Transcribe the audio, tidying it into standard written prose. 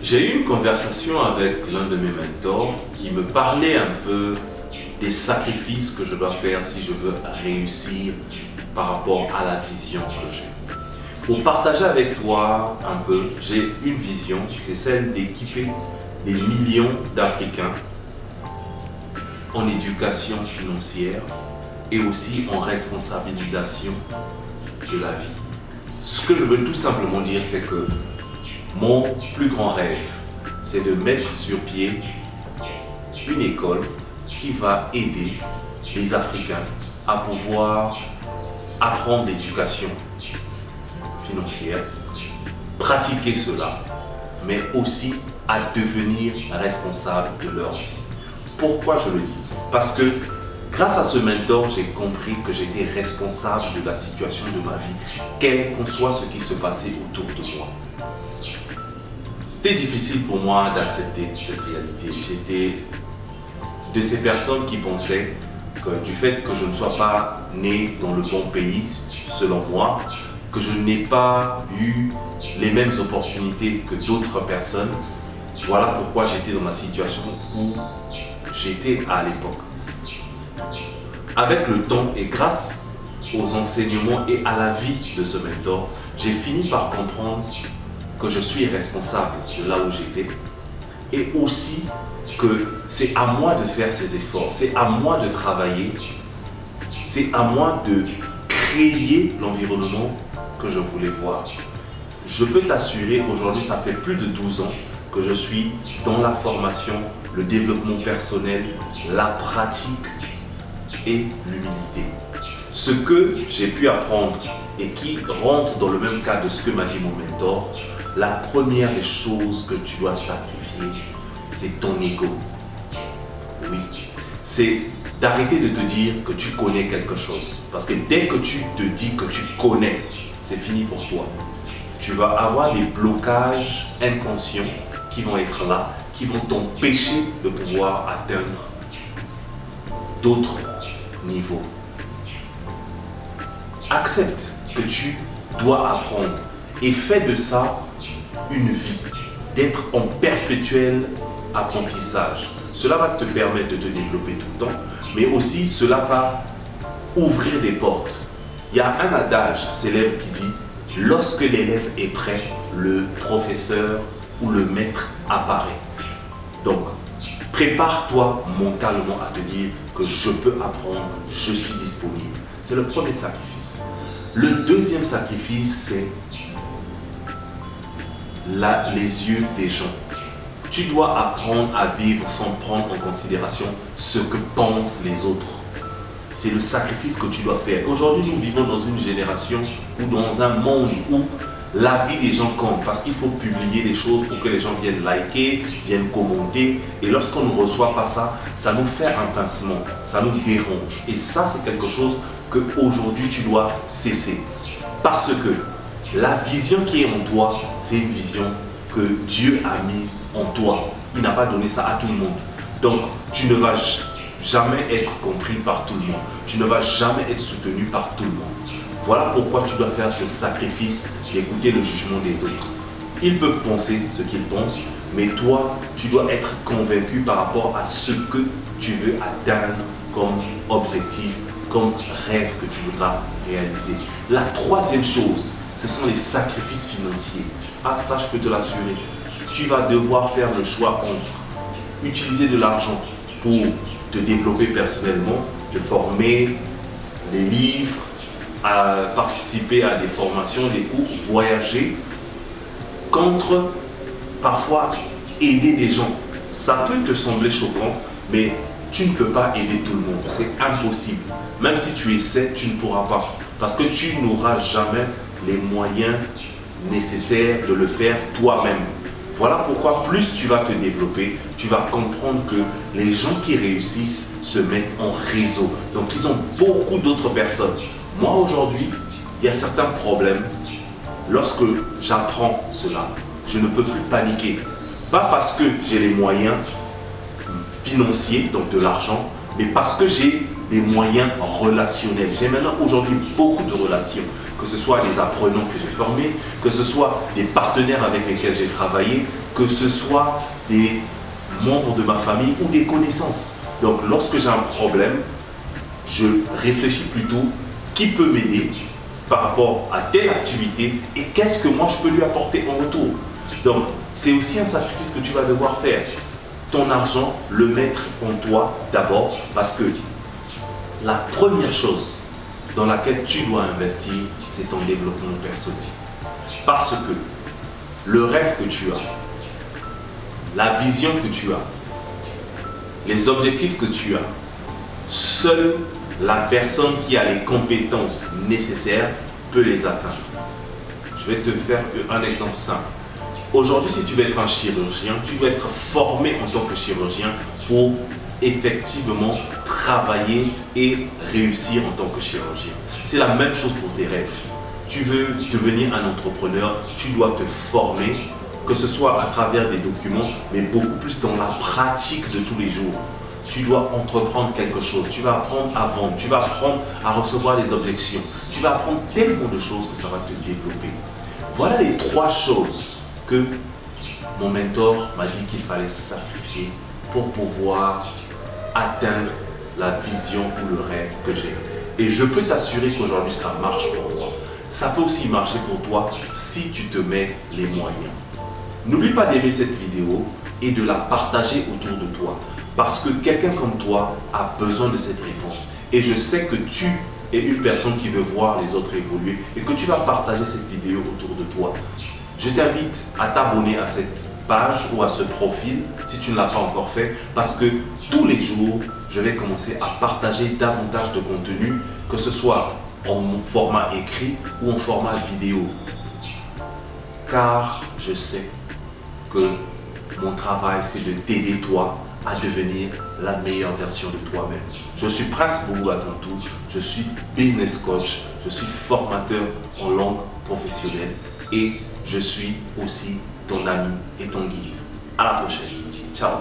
J'ai eu une conversation avec l'un de mes mentors qui me parlait un peu des sacrifices que je dois faire si je veux réussir par rapport à la vision que j'ai. Pour partager avec toi un peu, j'ai une vision, c'est celle d'équiper des millions d'Africains en éducation financière et aussi en responsabilisation de la vie. Ce que je veux tout simplement dire, c'est que mon plus grand rêve, c'est de mettre sur pied une école qui va aider les Africains à pouvoir apprendre l'éducation financière, pratiquer cela, mais aussi à devenir responsable de leur vie. Pourquoi je le dis? Parce que grâce à ce mentor, j'ai compris que j'étais responsable de la situation de ma vie, quel qu'en soit ce qui se passait autour de moi. C'était difficile pour moi d'accepter cette réalité. J'étais de ces personnes qui pensaient que du fait que je ne sois pas né dans le bon pays, selon moi, que je n'ai pas eu les mêmes opportunités que d'autres personnes, voilà pourquoi j'étais dans la situation où j'étais à l'époque. Avec le temps et grâce aux enseignements et à la vie de ce mentor, j'ai fini par comprendre que je suis responsable de là où j'étais et aussi que c'est à moi de faire ces efforts, c'est à moi de travailler, c'est à moi de créer l'environnement que je voulais voir. Je peux t'assurer, aujourd'hui ça fait plus de 12 ans que je suis dans la formation, le développement personnel, la pratique et l'humilité. Ce que j'ai pu apprendre et qui rentre dans le même cadre de ce que m'a dit mon mentor, la première des choses que tu dois sacrifier, c'est ton ego. Oui, c'est d'arrêter de te dire que tu connais quelque chose. Parce que dès que tu te dis que tu connais, c'est fini pour toi. Tu vas avoir des blocages inconscients qui vont être là, qui vont t'empêcher de pouvoir atteindre d'autres niveaux. Accepte que tu dois apprendre et fais de ça une vie, d'être en perpétuel apprentissage. Cela va te permettre de te développer tout le temps, mais aussi cela va ouvrir des portes. Il y a un adage célèbre qui dit « Lorsque l'élève est prêt, le professeur ou le maître apparaît ». Donc, prépare-toi mentalement à te dire que je peux apprendre, je suis disponible. C'est le premier sacrifice. Le deuxième sacrifice, c'est les yeux des gens. Tu dois apprendre à vivre sans prendre en considération ce que pensent les autres. C'est le sacrifice que tu dois faire. Aujourd'hui, nous vivons dans une génération ou dans un monde où la vie des gens compte parce qu'il faut publier des choses pour que les gens viennent liker, viennent commenter. Et lorsqu'on ne reçoit pas ça, ça nous fait un pincement, ça nous dérange. Et ça, c'est quelque chose qu'aujourd'hui, tu dois cesser. Parce que la vision qui est en toi, c'est une vision que Dieu a mise en toi. Il n'a pas donné ça à tout le monde. Donc, tu ne vas jamais être compris par tout le monde. Tu ne vas jamais être soutenu par tout le monde. Voilà pourquoi tu dois faire ce sacrifice d'écouter le jugement des autres. Ils peuvent penser ce qu'ils pensent, mais toi, tu dois être convaincu par rapport à ce que tu veux atteindre comme objectif, comme rêve que tu voudras réaliser. La troisième chose, ce sont les sacrifices financiers. Ah, ça, je peux te l'assurer. Tu vas devoir faire le choix entre utiliser de l'argent pour te développer personnellement, te former, des livres, à participer à des formations, des cours, voyager, contre parfois aider des gens. Ça peut te sembler choquant, mais tu ne peux pas aider tout le monde. C'est impossible. Même si tu essaies, tu ne pourras pas. Parce que tu n'auras jamais les moyens nécessaires de le faire toi-même. Voilà pourquoi plus tu vas te développer, tu vas comprendre que les gens qui réussissent se mettent en réseau. Donc ils ont beaucoup d'autres personnes. Moi aujourd'hui, il y a certains problèmes. Lorsque j'apprends cela, je ne peux plus paniquer. Pas parce que j'ai les moyens financiers, donc de l'argent, mais parce que j'ai des moyens relationnels. J'ai maintenant aujourd'hui beaucoup de relations. que ce soit les apprenants que j'ai formés, que ce soit des partenaires avec lesquels j'ai travaillé, que ce soit des membres de ma famille ou des connaissances. Donc lorsque j'ai un problème, je réfléchis plutôt qui peut m'aider par rapport à telle activité et qu'est-ce que moi je peux lui apporter en retour. Donc c'est aussi un sacrifice que tu vas devoir faire. Ton argent, le mettre en toi d'abord, parce que la première chose dans laquelle tu dois investir, c'est ton développement personnel. Parce que le rêve que tu as, la vision que tu as, les objectifs que tu as, seule la personne qui a les compétences nécessaires peut les atteindre. Je vais te faire un exemple simple. Aujourd'hui, si tu veux être un chirurgien, tu dois être formé en tant que chirurgien pour effectivement travailler et réussir en tant que chirurgien. C'est la même chose pour tes rêves. Tu veux devenir un entrepreneur, tu dois te former, que ce soit à travers des documents, mais beaucoup plus dans la pratique de tous les jours. Tu dois entreprendre quelque chose, tu vas apprendre à vendre, tu vas apprendre à recevoir les objections, tu vas apprendre tellement de choses que ça va te développer. Voilà les 3 choses que mon mentor m'a dit qu'il fallait sacrifier pour pouvoir atteindre la vision ou le rêve que j'ai. Et je peux t'assurer qu'aujourd'hui ça marche pour moi. Ça peut aussi marcher pour toi si tu te mets les moyens. N'oublie pas d'aimer cette vidéo et de la partager autour de toi. Parce que quelqu'un comme toi a besoin de cette réponse. Et je sais que tu es une personne qui veut voir les autres évoluer et que tu vas partager cette vidéo autour de toi. Je t'invite à t'abonner à cette page ou à ce profil si tu ne l'as pas encore fait, parce que tous les jours, je vais commencer à partager davantage de contenu, que ce soit en format écrit ou en format vidéo. Car je sais que mon travail, c'est de t'aider toi à devenir la meilleure version de toi-même. Je suis Prince Boubou Atantou, je suis business coach, je suis formateur en langue professionnelle et je suis aussi ton ami et ton guide. À la prochaine. Ciao.